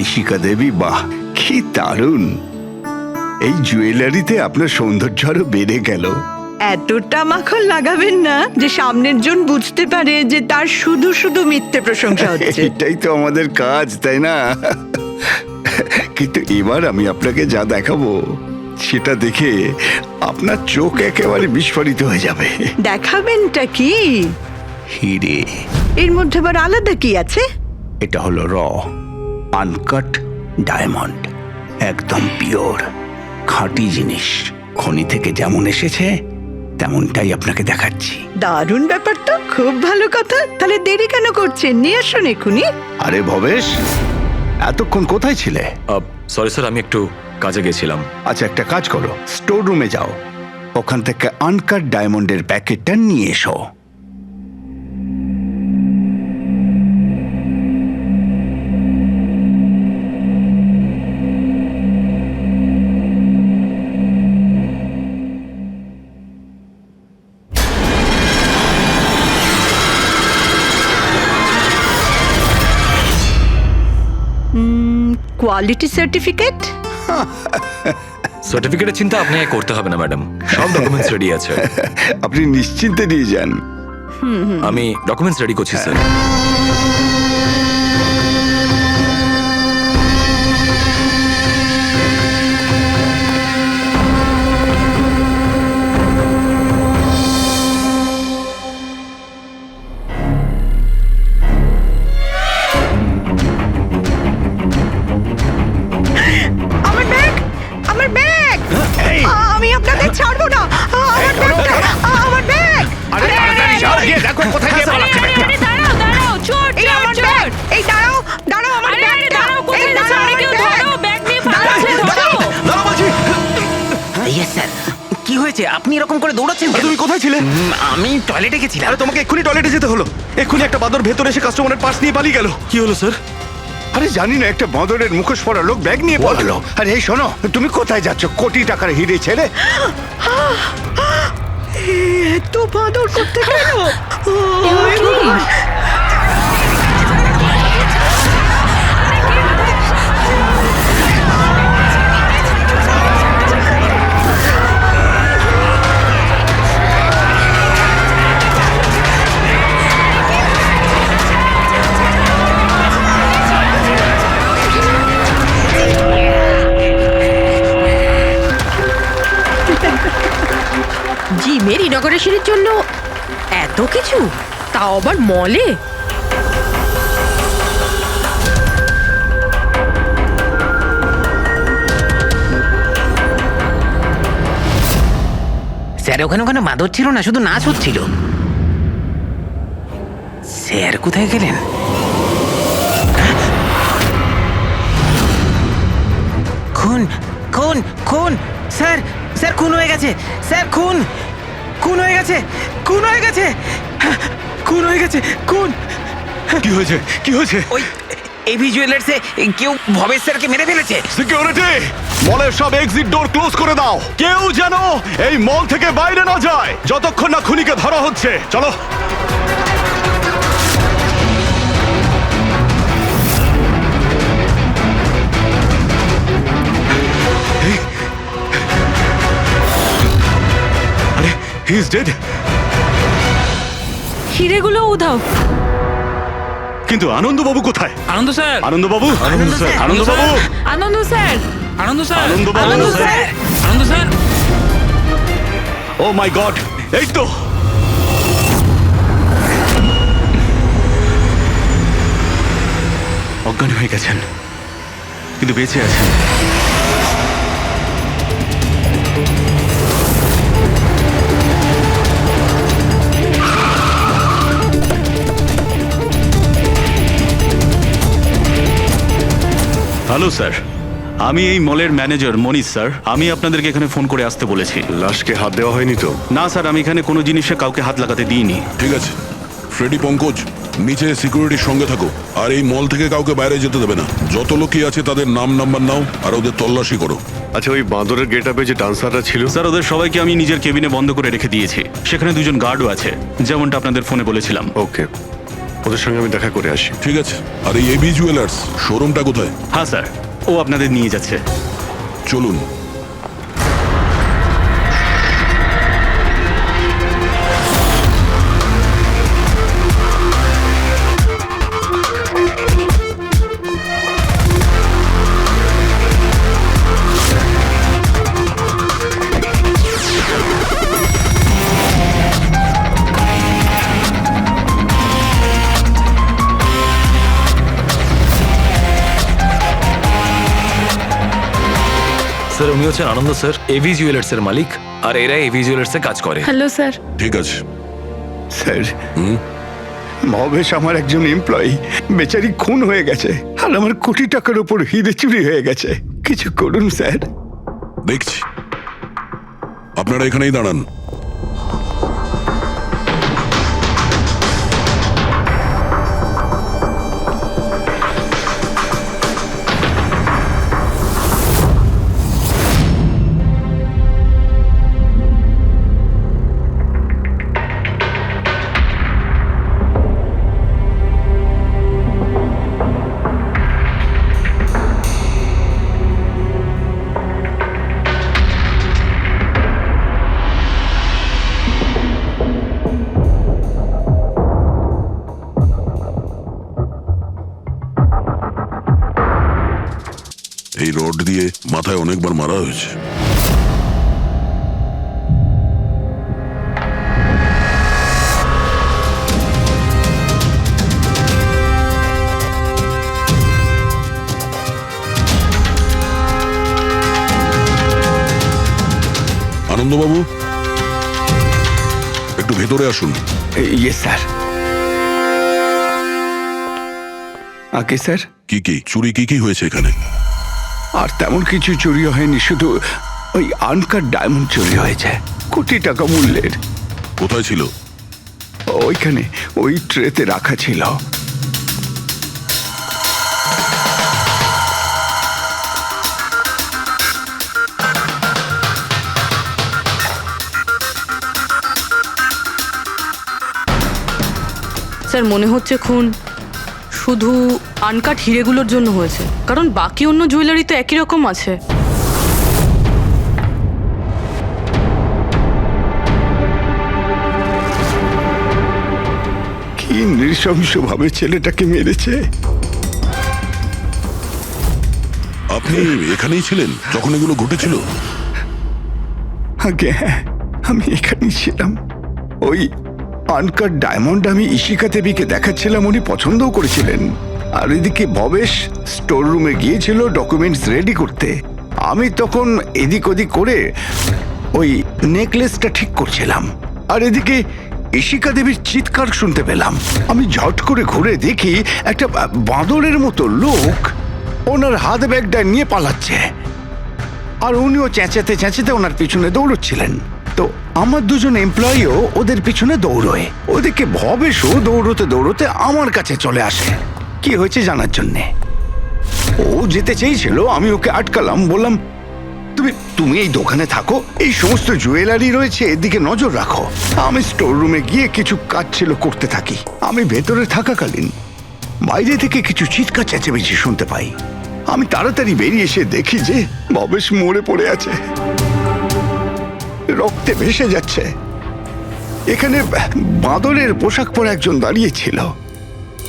ইশিকা দেবী, বাহ কি দারুণ! এই জুয়েলারিতে আপনার সৌন্দর্য আরো বেড়ে গেল। এতটা মাখন লাগাবেন না যে সামনের জন বুঝতে পারে যে তার শুধু শুধু মিথ্যে প্রশংসা হচ্ছে। এটাই তো আমাদের কাজ, তাই না? কিন্তু এবার আমি আপনাকে যা দেখাবো সেটা দেখে আপনার চোখ একেবারে বিস্ফোরিত হয়ে যাবে। দেখাবেনটা কি? হিরে। এর মধ্যে আবার আলাদা কি আছে? এটা হলো আনকাট ডায়মন্ড, একদম পিওর খাঁটি জিনিস। খনি থেকে যেমন এসেছে তেমনটাই আপনাকে দেখাচ্ছি। দারুণ ব্যাপার তো, খুব ভালো কথা। তাহলে দেরি কেন করছেন? নিয়ে আসুন এক্ষুনি। আরে ভবেশ, এতক্ষণ কোথায় ছিলে? সরি স্যার, আমি একটু কাজে গেছিলাম। আচ্ছা, একটা কাজ করো, স্টোর রুমে যাও, ওখান থেকে আনকাট ডায়মন্ডের প্যাকেটটা নিয়ে এসো। Quality certificate? সার্টিফিকেটের চিন্তা আপনাকে করতে হবে না ম্যাডাম, সব ডকুমেন্টস রেডি আছে। আপনি নিশ্চিন্তে নিয়ে যান। আমি ডকুমেন্টস রেডি করছি স্যার। আমার ব্যাগ, আমার ব্যাগ! আমি আপনাদের ছাড়বো না। আমার ব্যাগটা, আমার ব্যাগ! দেখো কোথায় গিয়ে পালাচ্ছে ব্যাগটা। দাঁড়াও দাঁড়াও, চোর এই আমার চোর ব্যাগ! চোর! এই দাঁড়াও, দাঁড়াও, আমার আরে আরে ব্যাগটা! দাঁড়াও, কোথায় এই যাচ্ছ? দাঁড়াও, আরে আমার কেউ ব্যাগ! ধরো, ব্যাগ নিয়ে পালাচ্ছে, ধরো! Yes sir. কি হয়েছে? আপনি এরকম করে দৌড়াচ্ছেন কেন? তুমি কোথায় ছিলে? আমি টয়লেটে গেছিলাম। আরে তোমাকে এক্ষুনি টয়লেটে যেতে হলো। এক্ষুনি একটা বাদর ভেতরে এসে কাস্টমারের পার্স নিয়ে পালিয়ে গেল। কি হলো স্যার? আরে জানি না, একটা বাঁদরের মুখোশ পরা লোক ব্যাগ নিয়ে পালালো। আরে এই শোনো, তুমি কোথায় যাচ্ছ কোটি টাকার হিরে ছেড়ে? এত বাদর করতে গেল? জিমের ইনগরেশনের জন্য এত কিছু, তাও আবার মলে! স্যার ওখানে ওখানে বাদর ছিল না, শুধু নাচ হচ্ছিল। স্যার কোথায় গেলেন? খুন খুন খুন! স্যার স্যার খুন হয়ে গেছে! স্যার খুন খুন হয়ে গেছে! খুন হয়ে গেছে! খুন হয়ে গেছে! খুন! কি হয়েছে? কি হয়েছে? ওই এভি জুয়েলার্সে কেউ ভবেশ স্যারকে মেরে ফেলেছে। সিকিউরিটি, মলের সব এক্সিট ডোর ক্লোজ করে দাও। কেউ যেন এই মল থেকে বাইরে না যায় যতক্ষণ না খুনিকে ধরা হচ্ছে। চলো। আরে হি ইজ ডেড। হিরেগুলো উধাও। কিন্তু আনন্দবাবু কোথায়? আনন্দ স্যার! আনন্দবাবু, আনন্দ স্যার! আনন্দবাবু, আনন্দ স্যার! আনন্দ স্যার! আনন্দবাবু, আনন্দ স্যার! আনন্দ স্যার! ও মাই গড! এই তো অজ্ঞান হয়ে গেছেন, কিন্তু বেঁচে আছেন। হ্যালো স্যার, আমি এই মলের ম্যানেজার মনীষ স্যার। আমি আপনাদেরকে এখানে ফোন করে আসতে বলেছি। লাশকে হাত দেওয়া হয়নি তো? না স্যার, আমি এখানে কোনো জিনিসে কাউকে হাত লাগাতে দিইনি। ঠিক আছে ফ্রেডি, পঙ্কজ নিচে সিকিউরিটির সঙ্গে থাকো, আর এই মল থেকে কাউকে বাইরে যেতে দেবে না। যত লোকই আছে তাদের নাম নাম্বার নাও আর ওদের তল্লাশি করো। আচ্ছা, ওই বাঁদরের গেট আপে যে ডান্সাররা ছিল? স্যার ওদের সবাইকে আমি নিজের কেবিনে বন্ধ করে রেখে দিয়েছি। সেখানে দুজন গার্ডও আছে, যেমনটা আপনাদের ফোনে বলেছিলাম। ওকে, ওদের সঙ্গে আমি দেখা করে আসি। ঠিক আছে। আর এই এবি জুয়েলার্স শোরুমটা কোথায়? হ্যাঁ স্যার, ও আপনাদের নিয়ে যাচ্ছে। চলুন। স্যার উনি হচ্ছেন আনন্দ স্যার, এভি জুয়েলার্স এর মালিক, আর এরা এভি জুয়েলার্স এ কাজ করে। Hello sir. ঠিক আছে। স্যার, ভবেশ আমার একজন এমপ্লয়ি, বেচারি খুন হয়ে গেছে, আর আমার কোটি টাকার উপর হিরে চুরি হয়ে গেছে। কিছু করুন স্যার। দেখছি। আপনারা এখানেই দাঁড়ান। এই রড দিয়ে মাথায় অনেকবার মারা হয়েছে। আনন্দবাবু, একটু ভেতরে আসুন। ইয়ে স্যার। আগে স্যার, কি চুরি কি হয়েছে এখানে? আর তেমন কিছু চুরি হয়নি, শুধু ওই আনকাট ডায়মন্ড চুরি হয়েছে, কোটি টাকা মূল্যের। কোথায় ছিল? ওইখানে ওই ট্রেতে রাখা ছিল। স্যার মনে হচ্ছে খুন শুধু আনকাট হিরেগুলোর জন্য হয়েছে, কারণ বাকি অন্য জুয়েলারি তো একই রকম আছে। কি নৃশংসভাবে ছেলেটাকে মেরেছে। আপনি এখানেই ছিলেন যখন এগুলো ঘটেছিল? আগে হ্যাঁ, আমি এখানেই ছিলাম। ওই আনকাট ডায়মন্ড আমি ইশিকা দেবীকে দেখাচ্ছিলাম, উনি পছন্দও করেছিলেন। আর এদিকে ভবেশ স্টোর রুমে গিয়েছিল ডকুমেন্টস রেডি করতে। আমি তখন এদিক ওদিক করে ওই নেকলেসটা ঠিক করছিলাম, আর এদিকে ইশিকা দেবীর চিৎকার শুনতে পেলাম। আমি ঝট করে ঘুরে দেখি একটা বাঁদরের মতো লোক ওনার হাত ব্যাগটা নিয়ে পালাচ্ছে, আর উনিও চেঁচাতে চেঁচাতে ওনার পিছনে দৌড়চ্ছিলেন। তো আমার দুজন এমপ্লয়িও ওদের পিছনে দৌড়োয়। ওদিকে ভবেশও দৌড়তে দৌড়তে আমার কাছে চলে আসে কি হয়েছে জানার জন্যে। ও যেতে চেয়েছিল, আমি ওকে আটকালাম, বললাম তুমি এই দোকানে থাকো, এই সমস্ত জুয়েলারি রয়েছে, এদিকে নজর রাখো। আমি স্টোর রুমে গিয়ে কিছু কাজ ছিল করতে থাকি। আমি ভেতরে থাকাকালীন বাইরে থেকে কিছু চিৎকার চেঁচামেচি শুনতে পাই। আমি তাড়াতাড়ি বেরিয়ে এসে দেখি যে ভবেশ মরে পড়ে আছে, রক্তে ভেসে যাচ্ছে। এখানে বাঁদরের পোশাক পরা একজন দাঁড়িয়ে ছিল।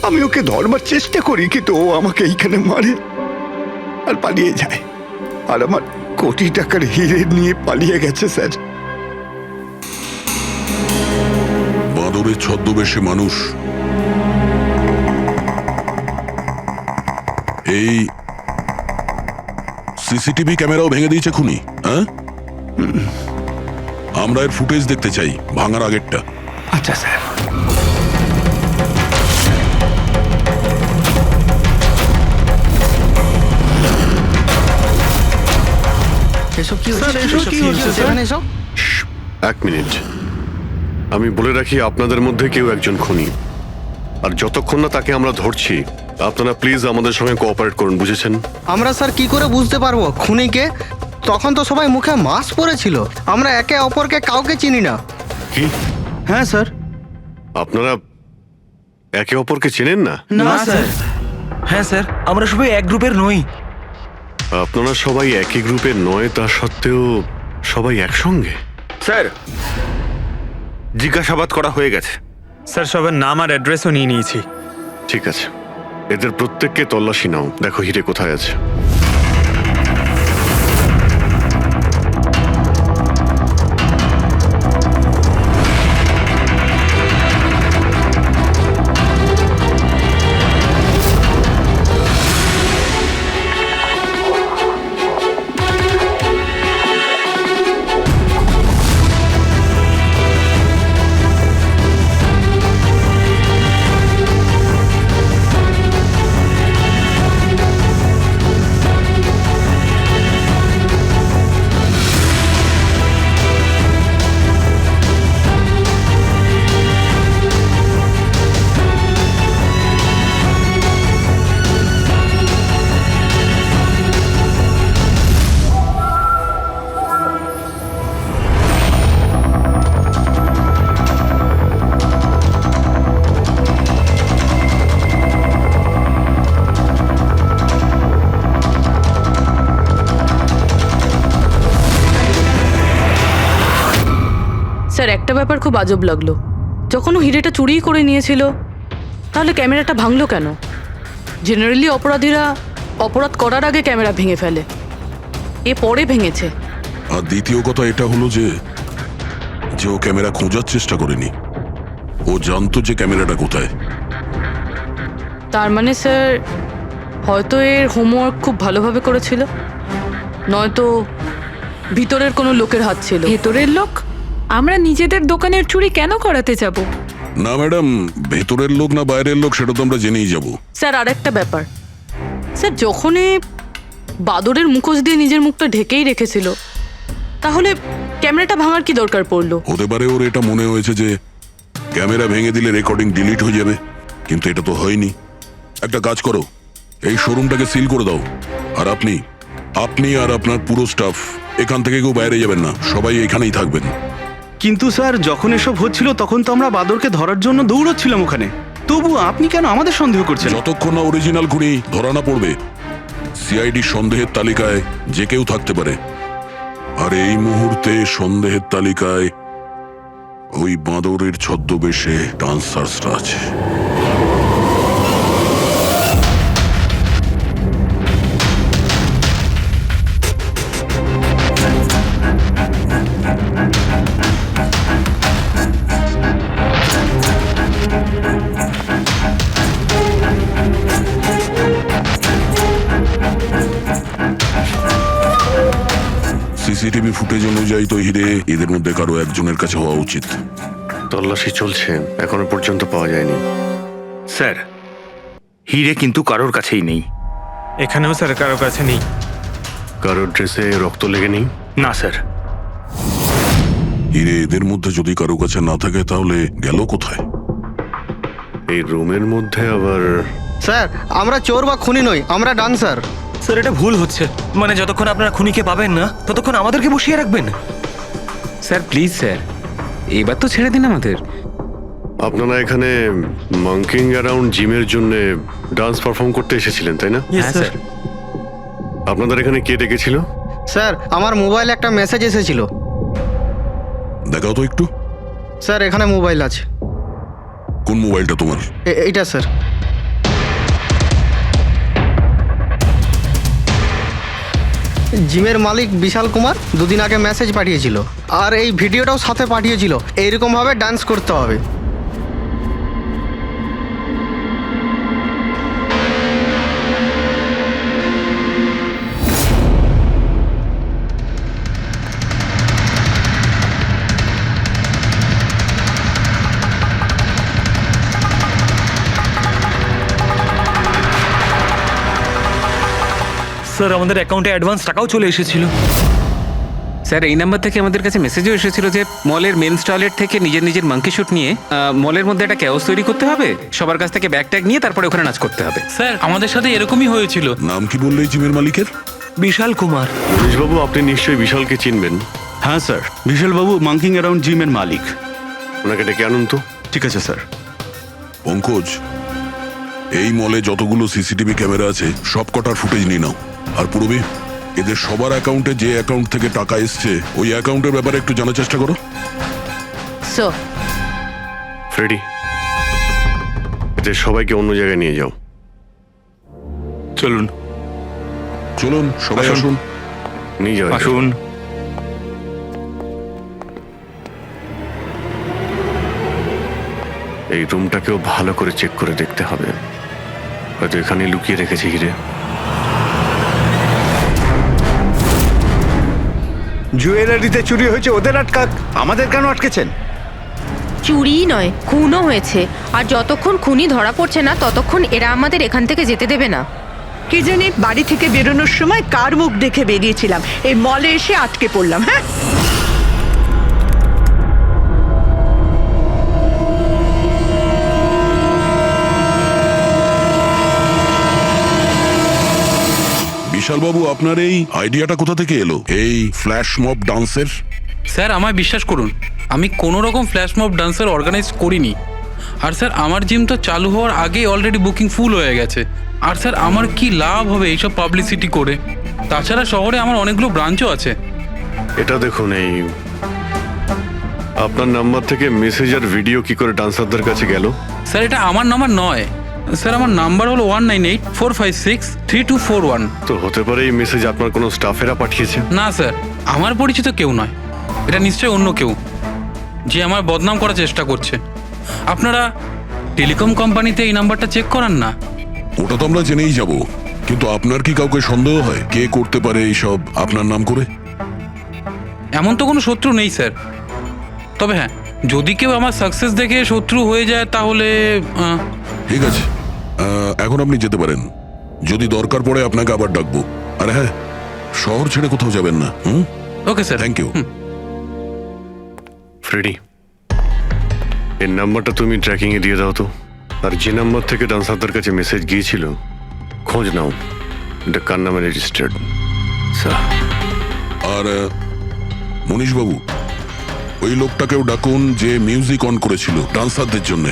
আমি ওকে ধরবার চেষ্টা করি, কিন্তু ও আমাকে এইখানে মারে আর পালিয়ে যায়, আর আমার কোটি টাকার হিরে নিয়ে পালিয়ে গেছে স্যার। বাঁদরের ছদ্মবেশে মানুষ। এই সিসিটিভি ক্যামেরাও ভেঙে দিয়েছে খুনি, হ্যাঁ? আমরা এর ফুটেজ দেখতে চাই, ভাঙার আগেরটা। আচ্ছা স্যার। এক মিনিট, আমি বলে রাখি আপনাদের মধ্যে কেউ একজন খুনি, আর যতক্ষণ না তাকে আমরা ধরছি আপনারা প্লিজ আমাদের সঙ্গে কোঅপারেট করুন, বুঝেছেন? আমরা স্যার কি করে বুঝতে পারবো খুনিকে? তখন তো সবাই মুখে মাস্ক পরেছিল, আমরা একে অপরকে কাউকে চিনি না। কি? হ্যাঁ স্যার। আপনারা একে অপরকে চেনেন না? না স্যার। হ্যাঁ স্যার, আমরা সবাই এক গ্রুপের নই। আপনারা সবাই একই গ্রুপের নয়, তা সত্ত্বেও সবাই একসঙ্গে? স্যার, জিজ্ঞাসাবাদ করা হয়ে গেছে। স্যার সবার নাম আর অ্যাড্রেসও নিয়ে নিয়েছি। ঠিক আছে, এদের প্রত্যেককে তল্লাশি নাও, দেখো হিরে কোথায় আছে। স্যার একটা ব্যাপার খুব আজব লাগলো, যখন ও হিরেটা চুরি করে নিয়েছিল তাহলে ক্যামেরাটা ভাঙলো কেন? জেনারেলি অপরাধীরা অপরাধ করার আগে ক্যামেরা ভেঙে ফেলে, এ পরে ভেঙেছে। আর দ্বিতীয় কথা এটা হলো যে ও ক্যামেরা খোঁজার চেষ্টা করেনি, ও জানতো যে ক্যামেরাটা কোথায়। তার মানে স্যার হয়তো এর হোমওয়ার্ক খুব ভালোভাবে করেছিল, নয়তো ভিতরের কোনো লোকের হাত ছিল। ভেতরের লোক? আমরা নিজেদের দোকানের চুরি কেন করাতে যাব? না ম্যাডাম, ভেতরের লোক না বাইরের লোক সেটা তো আমরা জেনেই যাব। স্যার আরেকটা ব্যাপার, স্যার যখন এ বাদরের মুখোশ দিয়ে নিজের মুখটা ঢেকেই রেখেছিল, তাহলে ক্যামেরাটা ভাঙার কি দরকার পড়লো? হতে পারে ওর এটা মনে হয়েছে যে ক্যামেরা ভেঙে দিলে রেকর্ডিং ডিলিট হয়ে যাবে, কিন্তু এটা তো হয়নি। একটা কাজ করো, এই শোরুমটাকে সিল করে দাও, আর আপনি আর আপনার পুরো স্টাফ এখান থেকে কেউ বাইরে যাবেন না, সবাই এখানেই থাকবেন। কিন্তু স্যার, যখন এসব হচ্ছিল তখন তো আমরা বাদরকে ধরার জন্য দৌড়চ্ছিলাম ওখানে, তবু আপনি কেন আমাদের সন্দেহ করছেন? যতক্ষণ না অরিজিনাল খুনি ধরা না পড়বে, সিআইডি সন্দেহের তালিকায় যে কেউ থাকতে পারে। আর এই মুহূর্তে সন্দেহের তালিকায় ওই বাঁদরের ছদ্মবেশে ডান্সার্সরা আছে। সিসিটিভি ফুটেজ অনুযায়ী তো হিরে এদের মধ্যে কারো একজনের কাছে হওয়া উচিত। তল্লাশি চলছে, এখনো পর্যন্ত পাওয়া যায়নি। স্যার, হিরে কিন্তু কারোর কাছেই নেই। এখানেও স্যার কারো কাছে নেই। কারোর ড্রেসে রক্ত লেগে নেই? না স্যার। হিরে এদের মধ্যে যদি কারো কাছে না থাকে তাহলে গেল কোথায়? এই রুমের মধ্যে আবার? স্যার, আমরা চোর বা খুনি নই, আমরা ডান্সার। স্যার এটা ভুল হচ্ছে, মানে যতক্ষণ আপনারা খুনিকে পাবেন না ততক্ষণ আমাদেরকে বসিয়ে রাখবেন। স্যার প্লিজ স্যার, এবার তো ছেড়ে দিন আমাদের। আপনারা এখানে মাঙ্কিং অ্যারাউন্ড জিমের জন্য ডান্স পারফর্ম করতে এসেছিলেন, তাই না? হ্যাঁ স্যার। আপনাদের এখানে কে ডেকেছিল? স্যার, আমার মোবাইলে একটা মেসেজ এসেছিল। দেখাও তো একটু। স্যার এখানে মোবাইল আছে। কোন মোবাইলটা তোমার? এইটা স্যার। জিমের মালিক বিশাল কুমার দুদিন আগে মেসেজ পাঠিয়েছিল, আর এই ভিডিওটাও সাথে পাঠিয়েছিল, এইরকম ভাবে ডান্স করতে হবে। স্যার আমাদের অ্যাকাউন্টে অ্যাডভান্স টাকাও চলে এসেছিল। স্যার এই নাম্বার থেকে আমাদের কাছে মেসেজও এসেছিল যে মলের মেন্স টয়লেট থেকে নিজের নিজের মাঙ্কি শুট নিয়ে মলের মধ্যে একটা ক্যাওস তৈরি করতে হবে, সবার কাছ থেকে ব্যাগ ট্যাগ নিয়ে তারপরে ওখানে নাচ করতে হবে। স্যার আমাদের সাথে এরকমই হয়েছিল। নাম কি বললে এই জিমের মালিকের? বিশাল কুমার। মনীশবাবু, আপনি নিশ্চয়ই বিশালকে চিনবেন। হ্যাঁ স্যার, বিশাল বাবু মাঙ্কিং অ্যারাউন্ড জিমের মালিক। ওনাকে ডেকে আনুন তো। ঠিক আছে স্যার। পঙ্কজ, এই মলে যতগুলো সিসিটিভি ক্যামেরা আছে সব কটার ফুটেজ নিয়ে নাও। আর পূরবী, এদের সবার অ্যাকাউন্টে যে অ্যাকাউন্ট থেকে টাকা এসছে ওই অ্যাকাউন্টের ব্যাপারে একটু জানার চেষ্টা করো। স্যার ফ্রেডি, এদের সবাইকে অন্য জায়গায় নিয়ে যাও। চলুন চলুন সবাই আসুন। আসুন। নিয়ে যাও। আসুন। এই রুমটাকেও ভালো করে চেক করে দেখতে হবে, হয়তো এখানে লুকিয়ে রেখেছে হিরে। জুয়েলারিতে চুরি হয়েছে, ওদের আটকাক, আমাদের কেন আটকেছেন? চুরিই নয়, খুনও হয়েছে। আর যতক্ষণ খুনি ধরা পড়ছে না ততক্ষণ এরা আমাদের এখান থেকে যেতে দেবে না। কি জানি বাড়ি থেকে বেরোনোর সময় কার মুখ দেখে বেরিয়েছিলাম, এই মলে এসে আটকে পড়লাম। হ্যাঁ, বিশালবাবু, আপনার এই আইডিয়াটা কোথা থেকে এলো, এই ফ্ল্যাশ মব ডান্সের? স্যার আমায় বিশ্বাস করুন, আমি কোনো রকম ফ্ল্যাশ মব ডান্সার অর্গানাইজ করিনি। আর স্যার আমার জিম তো চালু হওয়ার আগেই অলরেডি বুকিং ফুল হয়ে গেছে। আর স্যার আমার কি লাভ হবে এইসব পাবলিসিটি করে? তাছাড়া শহরে আমার অনেকগুলো ব্রাঞ্চও আছে। এটা দেখুন, এই আপনার নাম্বার থেকে মেসেজ আর ভিডিও কি করে ডান্সারদের কাছে গেল? স্যার এটা আমার নাম্বার নয়, স্যার আমার নাম্বার হলো 1984563241। তো হতে পারে এই মেসেজ আপনার কোনো স্টাফেরা পাঠিয়েছে। না স্যার, আমার পরিচিত কেউ নয়, এটা নিশ্চয়ই অন্য কেউ যে আমার বদনাম করার চেষ্টা করছে। আপনারা টেলিকম কোম্পানিতে এই নাম্বারটা চেক করান না? ওটা তো আমরা জেনেই যাব, কিন্তু আপনার কি কাউকে সন্দেহ হয় কে করতে পারে এইসব আপনার নাম করে? এমন তো কোনো শত্রু নেই স্যার, তবে হ্যাঁ, যদি কেউ আমার সাকসেস দেখে শত্রু হয়ে যায় তাহলে ঠিক আছে, এখন আপনি যেতে পারেন। যদি দরকার পড়ে আপনাকে আবার ডাকবো। আর হ্যাঁ, শহর ছেড়ে কোথাও যাবেন না। Okay sir. Thank you. Freddy, এর নাম্বারটা তুমি ট্র্যাকিং এ দিয়ে দাও তো। আর যে নাম্বার থেকে ডান্সারদের কাছে মেসেজ গিয়েছিল খোঁজ নাও, এটা কার নামে রেজিস্টার্ড। স্যার, আর মনীশবাবু, ওই লোকটাকেও ডাকুন যে মিউজিক অন করেছিল ডান্সারদের জন্য।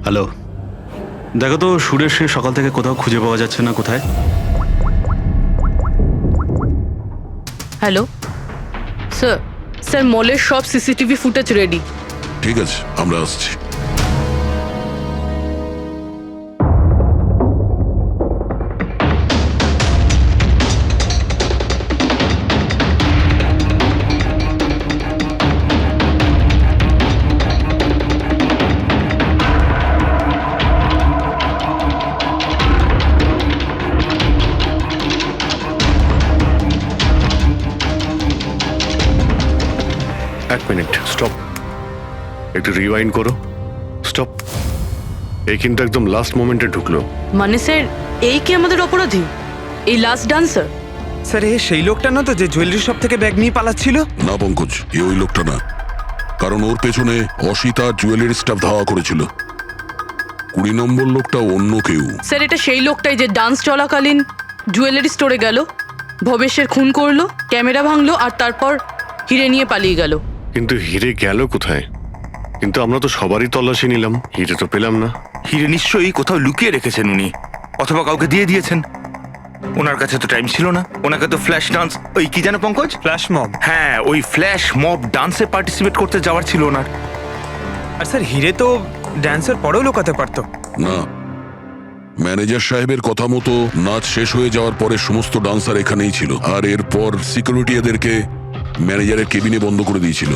হ্যালো, দেখো তো সুরেশ সকাল থেকে কোথাও খুঁজে পাওয়া যাচ্ছে না, কোথায়? হ্যালো স্যার, স্যার মলের সব সিসিটিভি ফুটেজ রেডি। ঠিক আছে, আমরা আসছি। এক মিনিট, স্টপ, একটু রিওয়াইন্ড করো। স্টপ। এই কিন্তু একদম লাস্ট মোমেন্টে ঢুকলো। মানে স্যার, এই কি আমাদের অপরাধী, এই লাস্ট ডান্সার? স্যার এ সেই লোকটা না তো যে জুয়েলারি শপ থেকে ব্যাগ নিয়ে পালাচ্ছিল? না পঙ্কজ, এ ওই লোকটা না, কারণ ওর পেছনে অসিতা জুয়েলারি স্টাফ ধাওয়া করেছিল। 20 নম্বর লোকটা অন্য কেউ। স্যার এটা সেই লোকটাই যে ডান্স চলাকালীন জুয়েলারি স্টোরে গেল, ভবেশের খুন করলো, ক্যামেরা ভাঙলো আর তারপর হিরে নিয়ে পালিয়ে গেল। কিন্তু হিরে গেল কোথায়? কিন্তু আমরা তো সবারই তল্লাশি নিলাম, হিরে তো পেলাম না। হিরে নিশ্চয়ই কোথাও লুকিয়ে রেখেছেন উনি, অথবা কাউকে দিয়ে দিয়েছেন। ওনার কাছে তো টাইম ছিল না, ওনাকে তো ফ্ল্যাশ ডান্স, ওই কি জানো পঙ্কজ, ফ্ল্যাশ মব। হ্যাঁ ওই ফ্ল্যাশ মব ডান্সে পার্টিসিপেট করতে যাওয়ার ছিল ওনার। আর স্যার হিরে তো ড্যান্সের পরেও লুকাতে পারতো। না, ম্যানেজার সাহেবের কথা মতো নাচ শেষ হয়ে যাওয়ার পরে সমস্ত ডান্সার এখানেই ছিল, আর এরপর সিকিউরিটি এদেরকে ম্যানেজারের কেবিনে বন্ধ করে দিয়েছিল।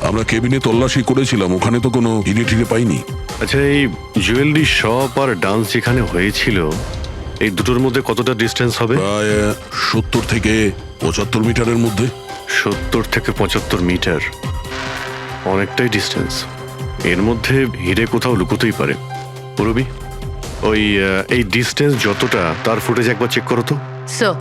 আমরা কেবিনে তল্লাশি করেছিলাম, ওখানে তো কোনো হিরে টিরে পাইনি। আচ্ছা, এই জুয়েলারি শপ আর ডান্স যেখানে হয়েছিল এই দুটোর মধ্যে কতটা ডিস্টেন্স হবে? প্রায় 70 থেকে 75 মিটারের মধ্যে। 70 থেকে 75 মিটার, অনেকটাই ডিস্টেন্স। এর মধ্যে হিরে কোথাও লুকোতেই পারে। পুরবি, ওই এই ডিস্টেন্স যতটা তার ফুটেজ একবার চেক করো তো। স্যার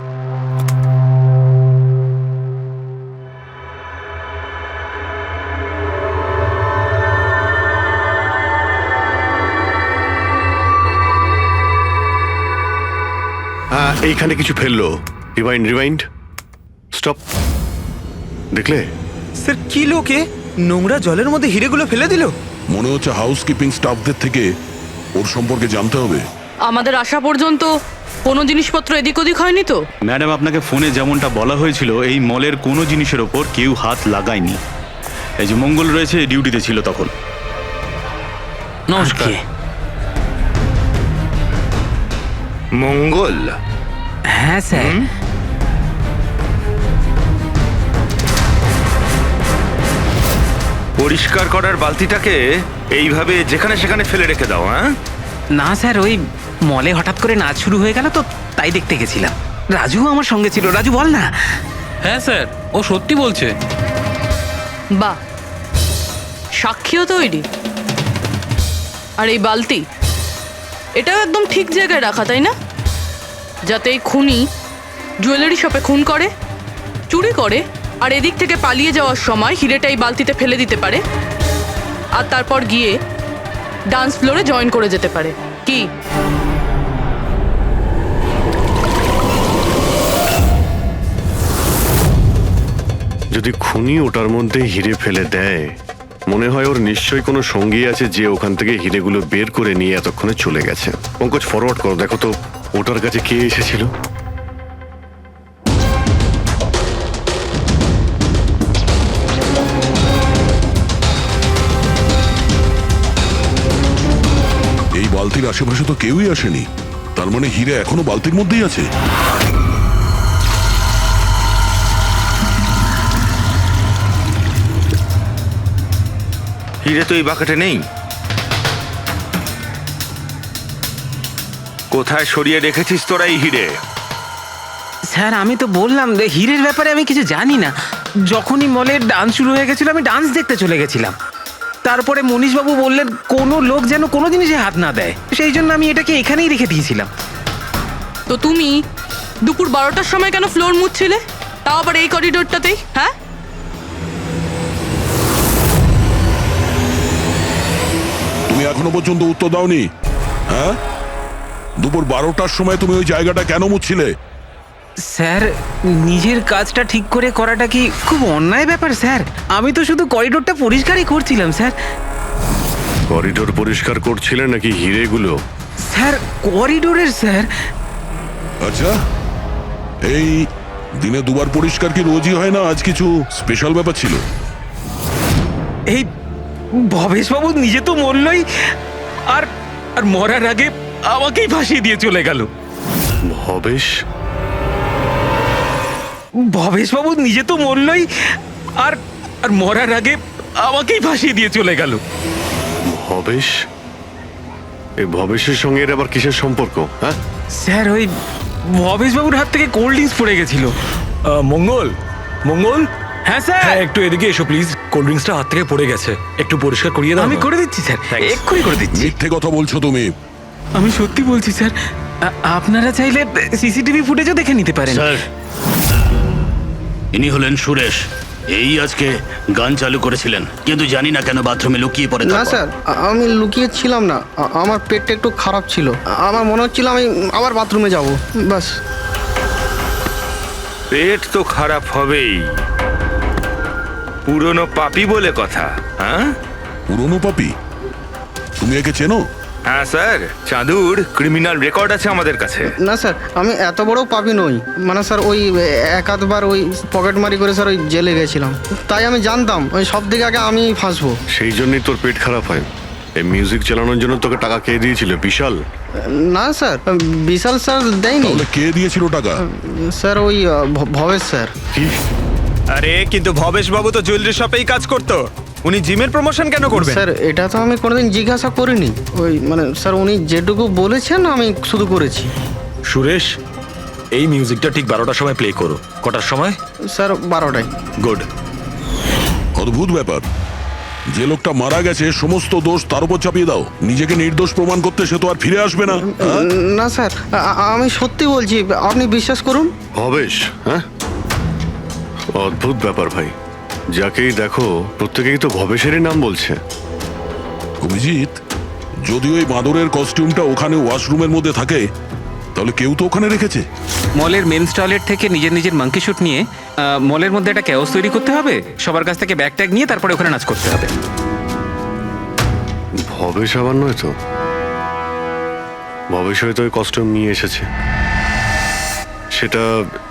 এইখানে কিছু ফেললো। Rewind, stop. দেখলে? স্যার কি লোকে? নোংরা জলের মধ্যে হিরেগুলো ফেলে দিল। মনে হচ্ছে হাউসকিপিং স্টাফদের থেকে ওর সম্পর্কে জানতে হবে। আমাদের আসা পর্যন্ত কোনো জিনিসপত্র এদিক ওদিক হয়নি তো? ম্যাডাম, আপনাকে ফোনে যেমনটা বলা হয়েছিল এই মলের কোনো জিনিসের ওপর কেউ হাত লাগায়নি। এই যে মঙ্গল রয়েছে, ডিউটিতে ছিল তখন। নমস্কার। মঙ্গল? হ্যাঁ স্যার। পরিষ্কার করার বালতিটাকে এইভাবে যেখানে সেখানে ফেলে রেখে দাও, হ্যাঁ? না স্যার, ওই মলে হঠাৎ করে নাচ শুরু হয়ে গেল তো তাই দেখতে গেছিলাম। রাজু আমার সঙ্গে ছিল। রাজু বল না। হ্যাঁ স্যার, ও সত্যি বলছে। বাহ, সাক্ষীও তৈরি। আর এই বালতি, এটাও একদম ঠিক জায়গায় রাখা, তাই না? যাতে এই খুনি জুয়েলারি শপে খুন করে, চুরি করে, আর এদিক থেকে পালিয়ে যাওয়ার সময় হিরেটা এই বালতিতে ফেলে দিতে পারে, আর তারপর গিয়ে ডান্স ফ্লোরে জয়েন করে যেতে পারে। কি? যদি খুনি ওটার মধ্যে হিরে ফেলে দেয়, মনে হয় ওর নিশ্চয়ই কোনো সঙ্গী আছে যে ওখান থেকে হিরেগুলো বের করে নিয়ে এতক্ষণে চলে গেছে। পঙ্কজ, ফরওয়ার্ড করো, দেখো তো ওটার কাছে কে এসেছিল। এই বালতির আশেপাশে তো কেউই আসেনি, তার মানে হিরে এখনো বালতির মধ্যেই আছে। হিরে তো এই বাকেটে নেই। কোথায় সরিয়ে রেখেছিস তোরা এই হিরে? স্যার, আমি তো বললাম যে হিরের ব্যাপারে আমি কিছু জানি না। যখনই মলের ডান্স শুরু হয়ে গেছিল আমি ডান্স দেখতে চলে গেছিলাম। তারপরে মনীশবাবু বললেন কোনো লোক যেন কোনো জিনিসে হাত না দেয়, সেই জন্য আমি এটাকে এখানেই রেখে দিয়েছিলাম। তো তুমি দুপুর 12টার সময় কেন ফ্লোর মুছছিলে, তাও আবার এই করিডোরটাতেই? হ্যাঁ, তুমি এখনো পর্যন্ত উত্তর দাওনি। হ্যাঁ, দুপুর 12টার সময় তুমি ওই জায়গাটা কেন মুছছিলে? স্যার, নিজের কাজটা ঠিক করে করাটা কি খুব অন্যায় ব্যাপার স্যার? আমি তো শুধু করিডোরটা পরিষ্কারই করছিলাম স্যার। করিডোর পরিষ্কার করছিলেন নাকি হিরেগুলো? স্যার, করিডোরের স্যার। আচ্ছা, এই দিনে দুবার পরিষ্কার কি রোজই হয় না? আজ কিছু স্পেশাল ব্যাপার ছিল? এই ভবেশবাবু নিজে তো মরলই, আর আর মরার আগে আমাকেই ফাঁসিয়ে দিয়ে চলে গেল। ভবেশবাবু নিজে তো মরলই, আর আর মরার আগে আমাকেই ফাঁসিয়ে দিয়ে চলে গেল। ভবেশ? এই ভবেশের সঙ্গে এর আবার কিসের সম্পর্ক? হ্যাঁ স্যার, ওই ভবেশবাবুর হাত থেকে কোল্ড ড্রিঙ্কস পড়ে গেছিল। মঙ্গল, মঙ্গল, হ্যাঁ স্যার। হ্যাঁ একটু এদিকে এসো প্লিজ। কোল্ড ড্রিঙ্কসটা হাত থেকে পড়ে গেছে, একটু পরিষ্কার করিয়ে দাও। আমি করে দিচ্ছি স্যার, এক্ষুনি করে দিচ্ছি। মিথ্যে কথা বলছো তুমি। আমি সত্যি বলছি স্যার। আপনারা চাইলে সিসিটিভি ফুটেজও দেখে নিতে পারেন। স্যার, ইনি হলেন সুরেশ। এই আজকে গান চালু করেছিলেন, কিন্তু জানি না কেন বাথরুমে লুকিয়ে পড়ে। না স্যার, আমি লুকিয়ে ছিলাম না। আমার পেটটা একটু খারাপ ছিল, আমার মনে হচ্ছিল আমি আবার বাথরুমে যাব, বাস। পেট তো খারাপ হবেই, পুরনো পাপি বলে কথা। হ্যাঁ, পুরনো পাপি? তুমি একে চেনো? হ্যাঁ স্যার, চাঁদুর ক্রিমিনাল রেকর্ড আছে আমাদের কাছে। না স্যার, আমি এত বড় পাপি নই। মানে স্যার, ওই এক আধবার ওই পকেটমারি করে স্যার ওই জেলে গেছিলাম, তাই আমি জানতাম ওই সব থেকে আগে আমি ফাঁসবো। সেই জন্যই তোর পেট খারাপ হয়। এই মিউজিক চালানোর জন্য তোকে টাকা কে দিয়েছিল? বিশাল? না স্যার, বিশাল স্যার দেয়নি। তাহলে কে দিয়েছিল টাকা? স্যার ওই ভবেশ স্যার। কি? আরে কিন্তু ভবেশ বাবু তো জুয়েলারি শপেই কাজ করতো, উনি জিমের প্রমোশন কেন করবেন? স্যার, এটা তো আমি কোনোদিন জিজ্ঞাসা করিনি। ওই মানে স্যার, উনি যেটুকু বলেছেন আমি শুধু করেছি। সুরেশ, এই মিউজিকটা ঠিক 12টার সময় প্লে করো। কটার সময়? স্যার 12টায়। গুড। অদ্ভুত ব্যাপার, যে লোকটা মারা গেছে সমস্ত দোষ তার উপর চাপিয়ে দাও। নিজেকে নির্দোষ প্রমাণ করতে সে তো আর ফিরে আসবে না। না স্যার, আমি সত্যি বলছি, আপনি বিশ্বাস করুন। ভবেশ? হ্যাঁ, অদ্ভুত ব্যাপার ভাই। যাকেই দেখো প্রত্যেকেই তো ভবেশেরই নাম বলছে। অভিজিৎ, যদি ওই বাঁদরের কস্টিউমটা ওখানে ওয়াশরুমের মধ্যে থাকে, তাহলে কেউ তো ওখানে রেখেছে। মলের মেন্স টয়লেট থেকে নিজের নিজের মাঙ্কি শুট নিয়ে মলের মধ্যে একটা ক্যাওস তৈরি করতে হবে, সবার কাছ থেকে ব্যাগ ট্যাগ নিয়ে তারপরে ওখানে নাচ করতে হবে। ভবেশ আবার নয় তো? ভবেশ হয়তো ওই কস্টিউম নিয়ে এসেছে, সেটা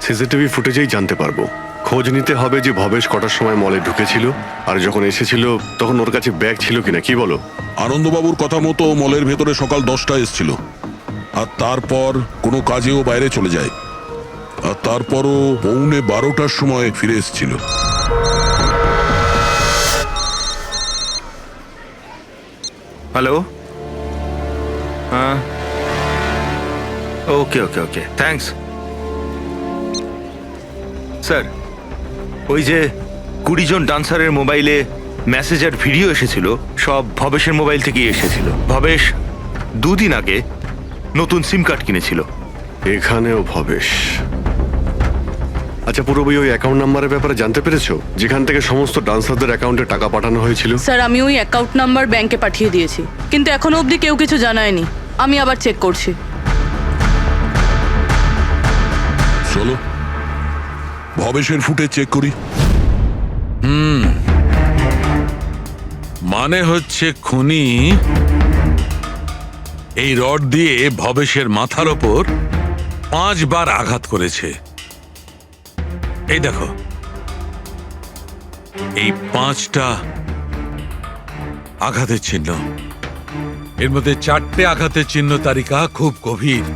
সিসিটিভি ফুটেজেই জানতে পারবো। খোঁজ নিতে হবে যে ভবেশ কটার সময় মলে ঢুকেছিল, আর যখন এসেছিল তখন ওর কাছে ব্যাগ ছিল কিনা। কি বলো? আনন্দবাবুর কথা মতো মলের ভেতরে সকাল 10টায় এসেছিল, আর তারপর কোনো কাজেও বাইরে চলে যায়, আর তারপরও 11:45টার সময় ফিরে এসেছিল। হ্যালো, হ্যাঁ, ওকে ওকে ওকে, থ্যাঙ্কস স্যার। ওই যে 20 জন ডান্সারের মোবাইলে মেসেজ আর ভিডিও এসেছিল, সব ভবেশের মোবাইল থেকেই এসেছিল। ভবেশ 2 দিন আগে নতুন সিম কার্ড কিনেছিল। এখানেও ভবেশ। আচ্ছা পুরবি, ওই অ্যাকাউন্ট নাম্বারের ব্যাপারে জানতে পেরেছো, যেখান থেকে সমস্ত ডান্সারদের অ্যাকাউন্টে টাকা পাঠানো হয়েছিল? স্যার আমি ওই অ্যাকাউন্ট নাম্বার ব্যাংকে পাঠিয়ে দিয়েছি, কিন্তু এখনো অবধি কেউ কিছু জানায়নি। আমি আবার চেক করছি। চলো ভবেশের ফুটেজ চেক করি। মানে হচ্ছে খুনি এই রড দিয়ে ভবেশের মাথার ওপর 5 বার আঘাত করেছে। এই দেখো, এই 5টা আঘাতের চিহ্ন, এর মধ্যে 4টে আঘাতের চিহ্ন তারিকা খুব গভীর,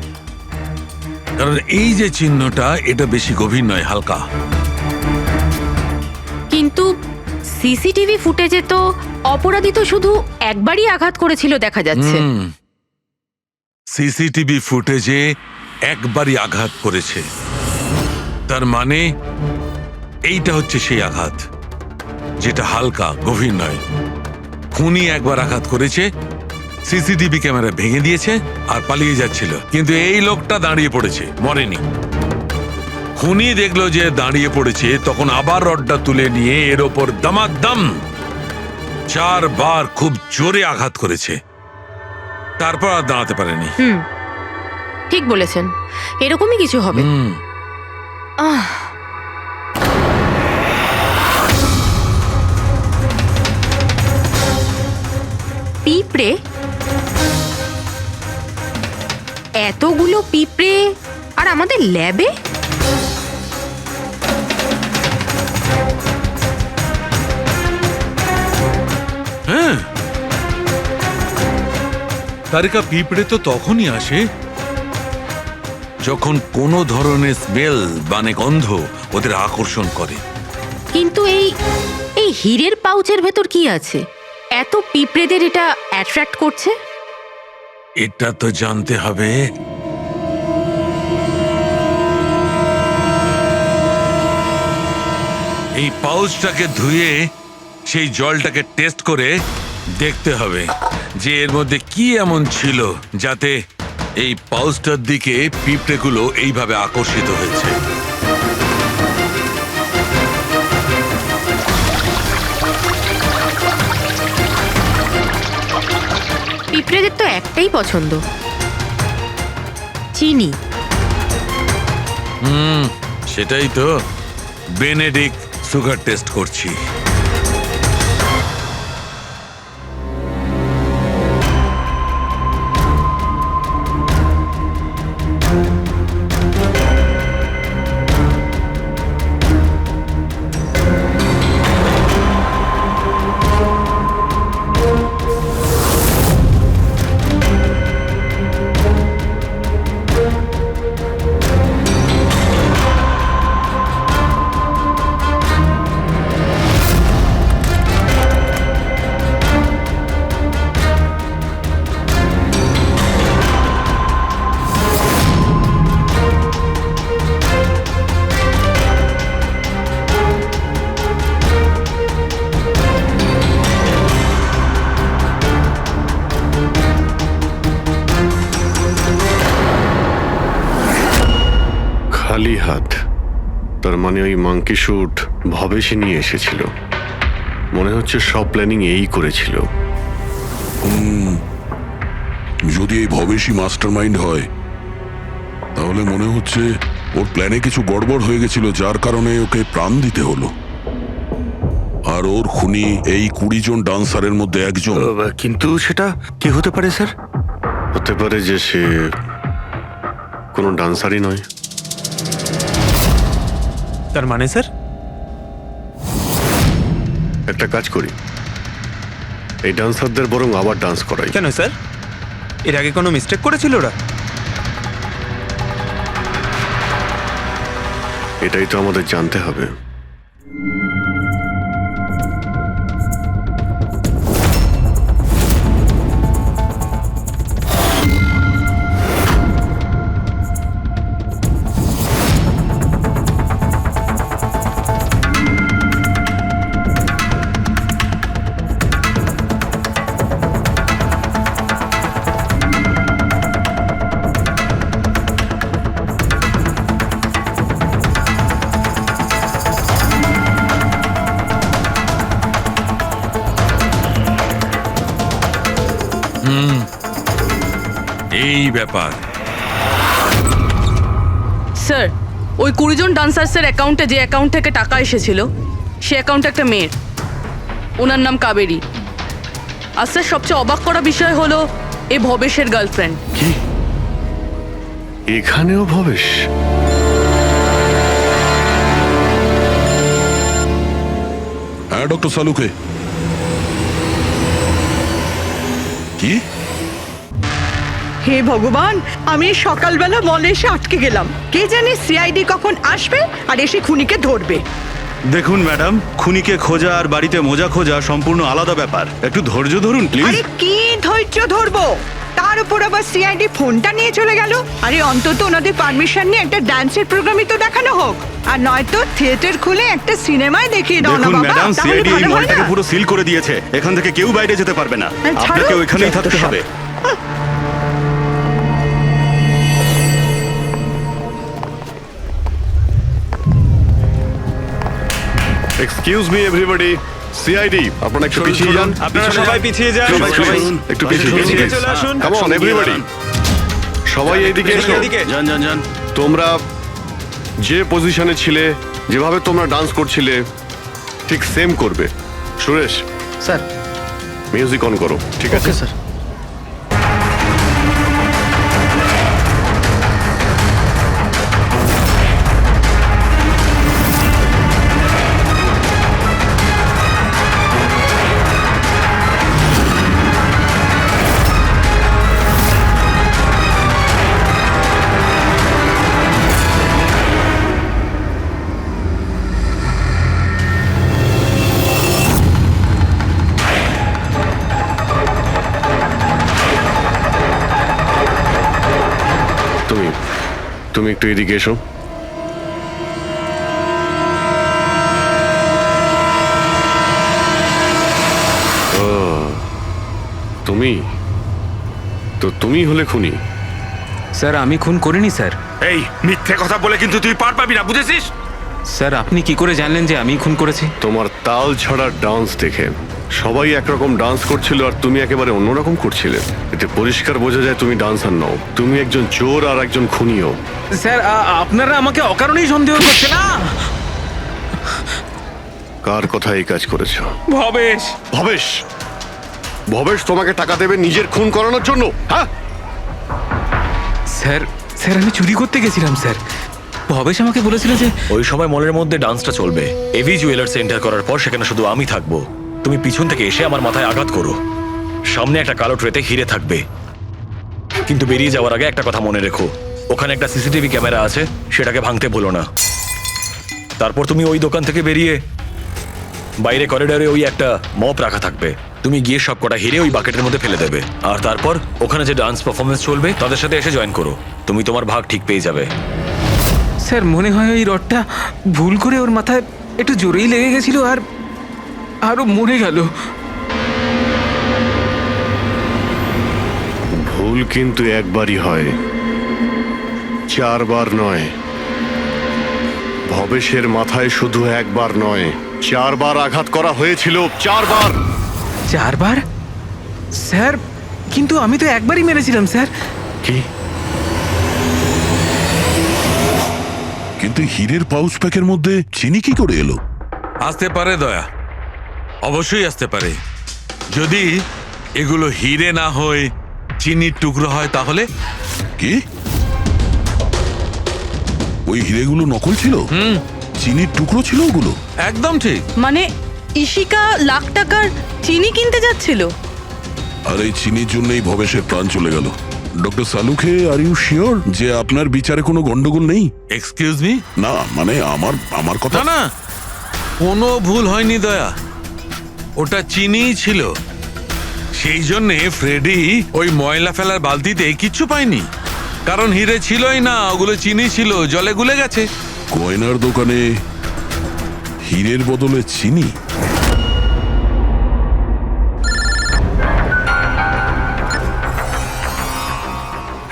কারণ এই যে চিহ্নটা এটা বেশি গভীর নয়, হালকা। কিন্তু সিসিটিভি ফুটেজে তো অপরাধী তো শুধু একবারই আঘাত করেছিল দেখা যাচ্ছে। সিসিটিভি ফুটেজে একবারই আঘাত করেছে, তার মানে এইটা হচ্ছে সেই আঘাত যেটা হালকা, গভীর নয়। খুনি একবার আঘাত করেছে, সিসিটিভি ক্যামেরা ভেঙে দিয়েছে আর পালিয়ে যাচ্ছিল, কিন্তু এই লোকটা দাঁড়িয়ে পড়েছে, মরেনি। খুনি দেখলো যে দাঁড়িয়ে পড়েছে, তখন আবার রডটা তুলে নিয়ে এর ওপর দামাদাম 4 বার খুব জোরে আঘাত করেছে, তারপর আর দাঁড়াতে পারেনি। ঠিক বলেছেন, এরকমই কিছু হবে। পিঁপড়ে, এতগুলো পিঁপড়ে আর আমাদের ল্যাবে? হ্যাঁ, তারিকা পিঁপড়ে তো তখনই আসে যখন কোনো ধরনের স্মেল মানে গন্ধ ওদের আকর্ষণ করে। কিন্তু এই হীরের পাউচের ভেতর কি আছে এত পিঁপড়েদের এটা অ্যাট্রাক্ট করছে? এটা তো জানতে হবে। এই পাউচটাকে ধুয়ে সেই জলটাকে টেস্ট করে দেখতে হবে যে এর মধ্যে কি এমন ছিল যাতে এই পাউচটার দিকে পিঁপড়েগুলো এইভাবে আকর্ষিত হয়েছে। পিঁপড়েদের তো একটাই পছন্দ, চিনি। সেটাই তো, বেনেডিক্ট সুগার টেস্ট করছি। খালি হাত, তার মানে ওই মাঙ্কি শুট ভবেশে নিয়ে এসেছিল। মনে হচ্ছে সব প্ল্যানিং এই করেছিল। যদি এই ভবেশই মাস্টার মাইন্ড হয়, তাহলে মনে হচ্ছে ওর প্ল্যানে কিছু গড়বড় হয়ে গেছিল, যার কারণে ওকে প্রাণ দিতে হলো। আর ওর খুনি এই 20 জন ডান্সারের মধ্যে একজন। কিন্তু সেটা কি হতে পারে স্যার? হতে পারে যে সে কোনো ডান্সারই নয়। তার মানে স্যার? একটা কাজ করি, এই ডান্সারদের বরং আবার ডান্স করাই। কেন স্যার, এর আগে কোনো মিস্টেক করেছিল ওরা? এটাই তো আমাদের জানতে হবে। এই ব্যাপার। স্যার, ওই 20 জন ডান্সার্সের অ্যাকাউন্টে যে অ্যাকাউন্ট থেকে টাকা এসেছিল, সে অ্যাকাউন্টে একটা মেয়ের, ওনার নাম কাবেরী। আর স্যার, সবচেয়ে অবাক করা বিষয় হলো এ ভবেশের গার্লফ্রেন্ড। কি এখানেও ভবেশ? হ্যাঁ ডক্টর সালুকে। কি? হে ভগবান, আমি সকালবেলা মলে এসে আটকে গেলাম। কে জানে সিআইডি কখন আসবে আর এসে খুনিকে ধরবে। দেখুন ম্যাডাম, খুনিকে খোঁজা আর বাড়িতে মোজা খোঁজা সম্পূর্ণ আলাদা ব্যাপার। একটু ধৈর্য ধরুন প্লিজ। আরে কি ধৈর্য ধরবো, তার উপর আবার সিআইডি ফোনটা নিয়ে চলে গেল। আরে অন্তত ওনাদের পারমিশন নিয়ে একটা ডান্সের প্রোগ্রামই তো দেখানো হোক, আর নয়তো থিয়েটার খুলে একটা সিনেমায় দেখিয়ে দাও না দেখুন বাবা, ম্যাডাম, তাহলে সিআইডি এই ভালো হয় মলটাকে না? পুরো সিল করে দিয়েছে। এখান থেকে কেউ বাইরে যেতে পারবে না। ছাড়ো, আপনাকে ওইখানেই থাকতে যত সব। হবে। এক্সকিউজ মি এভরিবডি, সিআইডি আপনারা একটু পিছিয়ে যান। আপনারা সবাই পিছিয়ে যান। সবাই একটু পিছিয়ে চলে আসুন। কাম অন এভরিবডি, সবাই এইদিকে এসো। যান যান যান। তোমরা যে পজিশনে ছিলে, যেভাবে তোমরা ডান্স করছিলে, ঠিক সেম করবে। সুরেশ স্যার। মিউজিক অন করো। ঠিক আছে স্যার। তুমি একটু এদিকে এসো। ও, তুমি তো তুমি হলে খুনি? স্যার, আমি খুন করিনি স্যার। এই মিথ্যে কথা বলে কিন্তু তুই পার পাবি না, বুঝেছিস? স্যার, আপনি কি করে জানলেন যে আমি খুন করেছি? তোমার তাল ছড়া ডান্স দেখে সবাই একরকম ডান্স করছিল আর তুমি একেবারে অন্যরকম করছিলে। এতে পরিষ্কার বোঝা যায় তুমি ডান্সার নও, তুমি একজন চোর আর একজন খুনিও। স্যার, আপনারা আমাকে অকারণেই সন্দেহ করছেন না? কার কথা এই কাজ করেছো? ভবেশ। ভবেশ? ভবেশ তোমাকে টাকা দেবে নিজের খুন করানোর জন্য? হ্যাঁ স্যার, স্যার আমি চুরি করতে গেছিলাম স্যার। ভবেশ আমাকে বলেছিল যে ওই সময় মলের মধ্যে ডান্সটা চলবে। এভি জুয়েলার্স এন্টার করার পর সেখানে শুধু আমি থাকবো। তুমি পিছন থেকে এসে আমার মাথায় আঘাত করো। সামনে একটা কালো ট্রেতে হিরে থাকবে, কিন্তু বেরিয়ে যাওয়ার আগে একটা কথা মনে রেখো, ওখানে একটা সিসিটিভি ক্যামেরা আছে, সেটাকে ভাঙতে ভুলো না। তারপর তুমি ওই দোকান থেকে বেরিয়ে বাইরে করিডোরে ওই একটা মপ রাখা থাকবে, তুমি গিয়ে সব কটা হিরে ওই বাকেটের মধ্যে ফেলে দেবে। আর তারপর ওখানে যে ডান্স পারফরমেন্স চলবে তাদের সাথে এসে জয়েন করো, তুমি তোমার ভাগ ঠিক পেয়ে যাবে। স্যার, মনে হয় ওই রডটা ভুল করে ওর মাথায় একটু জোরেই লেগে গেছিল আর আরো মরে গেল। ভুল কিন্তু একবারই হয়, 4 বার নয়। ভবেশের মাথায় শুধু একবার নয়, 4 বার আঘাত করা হয়েছিল। 4 বার। 4 বার? স্যার, কিন্তু আমি তো একবারই মেরেছিলাম স্যার। কি? কিন্তু হীরের পাউচ প্যাকের মধ্যে চিনি কি করে এলো? আসতে পারে দয়া, অবশ্যই আসতে পারে। যদি এগুলো হিরে না হয় চিনির টুকরো হয় তাহলে? কি ওই হিরেগুলো নকল ছিল? চিনির টুকরো ছিল ওগুলো? একদম ঠিক। মানে ইশিকা লাখ টাকার চিনি কিনতে যাচ্ছিল? আর এই চিনির জন্যই ভবেশের প্রাণ চলে গেল। Doctor Salunkhe, are you sure যে আপনার বিচারে কোনো গন্ডগোল নেই? Excuse me? না মানে আমার কথা না না, কোনো ভুল হয়নি দয়া, ওটা চিনিই ছিল। সেই জন্যে ফ্রেডি ওই ময়লা ফেলার বালতিতে কিচ্ছু পায়নি, কারণ হিরে ছিলই না, ওগুলো চিনি ছিল, জলে গুলে গেছে। গয়নার দোকানে হীরের বদলে চিনি?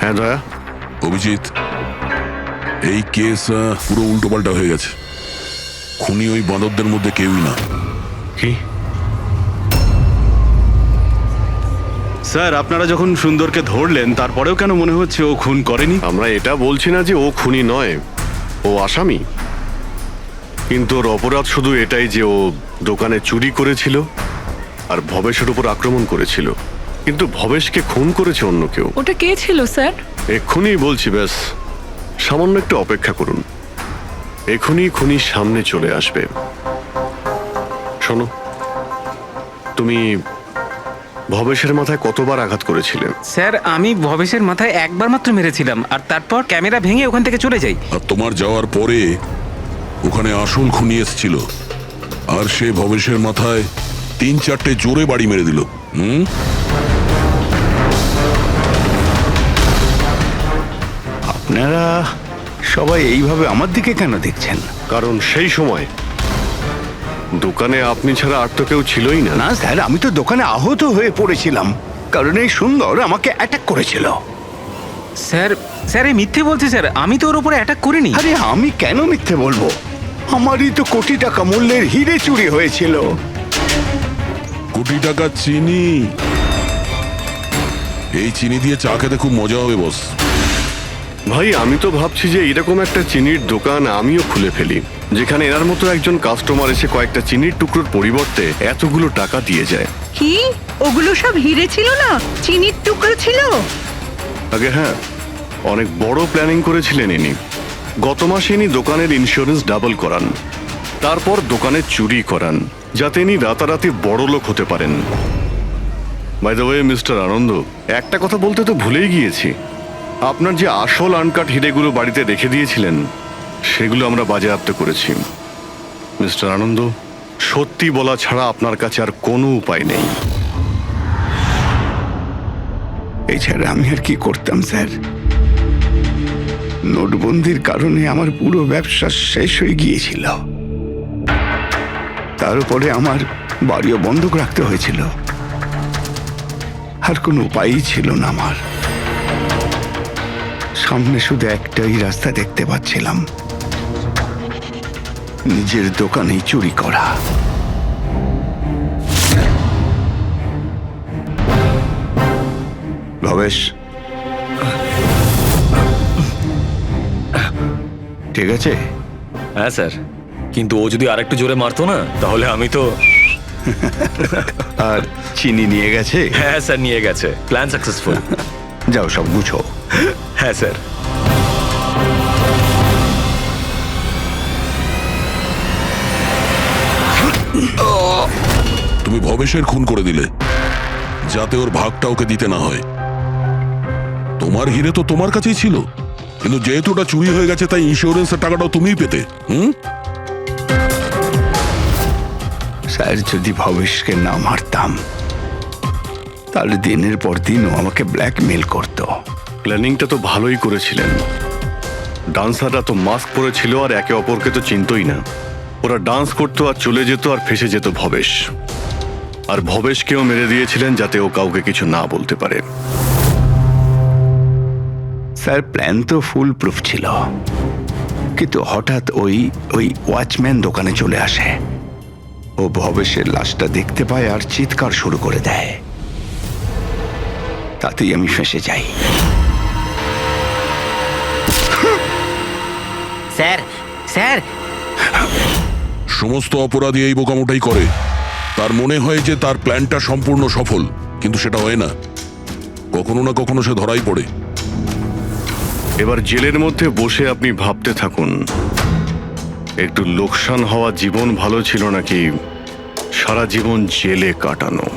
হ্যাঁ দয়া। অভিজিৎ, এই কেস পুরো উল্টোপাল্টা হয়ে গেছে। খুনি ওই বাঁদরদের মধ্যে কেউই না। কি? স্যার, আপনারা যখন সুন্দরকে ধরলেন তারপরেও কেন মনে হচ্ছে ও খুন করেনি? আমরা এটা বলছি না যে ও খুনি নয়, ও আসামি। কিন্তু ওর অপরাধ শুধু এটাই যে ও দোকানে চুরি করেছিল আর ভবেশের উপর আক্রমণ করেছিল। কিন্তু ভবেশকে খুন করেছে অন্য কেউ। ওটা কে ছিল স্যার? এক্ষুনি বলছি, ব্যাস সামান্য একটু অপেক্ষা করুন, এক্ষুনি খুনি সামনে চলে আসবে। শোনো, তুমি ভবেশের মাথায় কতবার আঘাত করেছিলে? স্যার আমি ভবেশের মাথায় একবার মাত্র মেরেছিলাম, আর তারপর ক্যামেরা ভেঙে ওখান থেকে চলে যাই। আর তোমার যাওয়ার পরে ওখানে আসল খুনি এসেছিল, আর সে ভবেশের মাথায় 3-4টে জোরে বাড়ি মেরে দিল। আপনারা সবাই এইভাবে আমার দিকে কেন দেখছেন? কারণ সেই সময় দোকানে আপনি ছাড়া আর তো কেউ ছিলই না। না স্যার, আমি তো দোকানে আহত হয়ে পড়েছিলাম, কারণ এই সুন্দর আমাকে অ্যাটাক করেছিল। স্যার স্যার এই মিথ্যে বলছে স্যার, আমি তো ওর উপরে অ্যাটাক করিনি। আরে আমি কেন মিথ্যে বলবো? আমারই তো কোটি টাকা মূল্যের হিরে চুরি হয়েছিল। কোটি টাকা চিনি? এই চিনি দিয়ে চা খেতে খুব মজা হবে বস। ভাই, আমি তো ভাবছি যে এরকম একটা চিনির দোকান আমিও খুলে ফেলি, যেখানে এনার মতো একজন কাস্টমার এসে কয়েকটা চিনির টুকরোর পরিবর্তে এতগুলো টাকা দিয়ে যায়। কি ওগুলো সব হিরে ছিল না, চিনির টুকরো ছিল? আগে হ্যাঁ, অনেক বড় প্ল্যানিং করেছিলেন ইনি। গত মাসে ইনি দোকানের ইন্স্যুরেন্স ডাবল করান, তারপর দোকানে চুরি করান, যাতে ইনি রাতারাতি বড় লোক হতে পারেন। বাই দ্য ওয়ে মিস্টার আনন্দ, একটা কথা বলতে তো ভুলেই গিয়েছি, আপনার যে আসল আনকাট হিরেগুলো বাড়িতে রেখে দিয়েছিলেন সেগুলো আমরা বাজেয়াপ্ত করেছি। মিস্টার আনন্দ, সত্যি বলা ছাড়া আপনার কাছে আর কোনো উপায় নেই। এছাড়া আমি আর কি করতাম স্যার? নোটবন্দির কারণে আমার পুরো ব্যবসা শেষ হয়ে গিয়েছিল, তার উপরে আমার বাড়িও বন্ধক রাখতে হয়েছিল। আর কোনো উপায়ই ছিল না আমার। সামনে শুধু একটাই রাস্তা দেখতে পাচ্ছিলাম, নিজের দোকানেই চুরি করা। ভবেশ, ঠিক আছে? হ্যাঁ স্যার, কিন্তু ও যদি আরেকটু জোরে মারতো না তাহলে আমি তো। আর চিনি নিয়ে গেছে? হ্যাঁ স্যার, নিয়ে গেছে। Plan successful. যাও সব গুছো। হ্যাঁ স্যার। তুমি ভবেশের খুন করে দিলে যাতে ওর ভাগটা ওকে দিতে না হয়। তোমার হিরে তো তোমার কাছেই ছিল, কিন্তু যেহেতু ওটা চুরি হয়ে গেছে তাই ইন্স্যুরেন্সের টাকাটাও তুমিই পেতে। স্যার, যদি ভবেশকে না মারতাম তাহলে দিনের পর দিনও আমাকে ব্ল্যাকমেল করতো। প্ল্যানিংটা তো ভালোই করেছিলেন। ডান্সাররা তো মাস্ক পরেছিল আর একে অপরকে তো চিনতই না। ওরা ডান্স করতো আর চলে যেত আর ফেসে যেত ভবেশ। আর ভবেশকেও মেরে দিয়েছিলেন যাতে ও কাউকে কিছু না বলতে পারে। স্যার, প্ল্যান তো ফুল প্রুফ ছিল, কিন্তু হঠাৎ ওই ওয়াচম্যান দোকানে চলে আসে। ও ভবেশের লাশটা দেখতে পায় আর চিৎকার শুরু করে দেয়। তাতেই আমি ফেঁসে যাই। স্যার স্যার সমস্ত অপরাধী এই বোকামোটাই করে। তার মনে হয় যে তার প্ল্যানটা সম্পূর্ণ সফল, কিন্তু সেটা হয় না। কখনো না কখনো সে ধরাই পড়ে। এবার জেলের মধ্যে বসে আপনি ভাবতে থাকুন, একটু লোকসান হওয়া জীবন ভালো ছিল নাকি সারা জীবন জেলে কাটানো।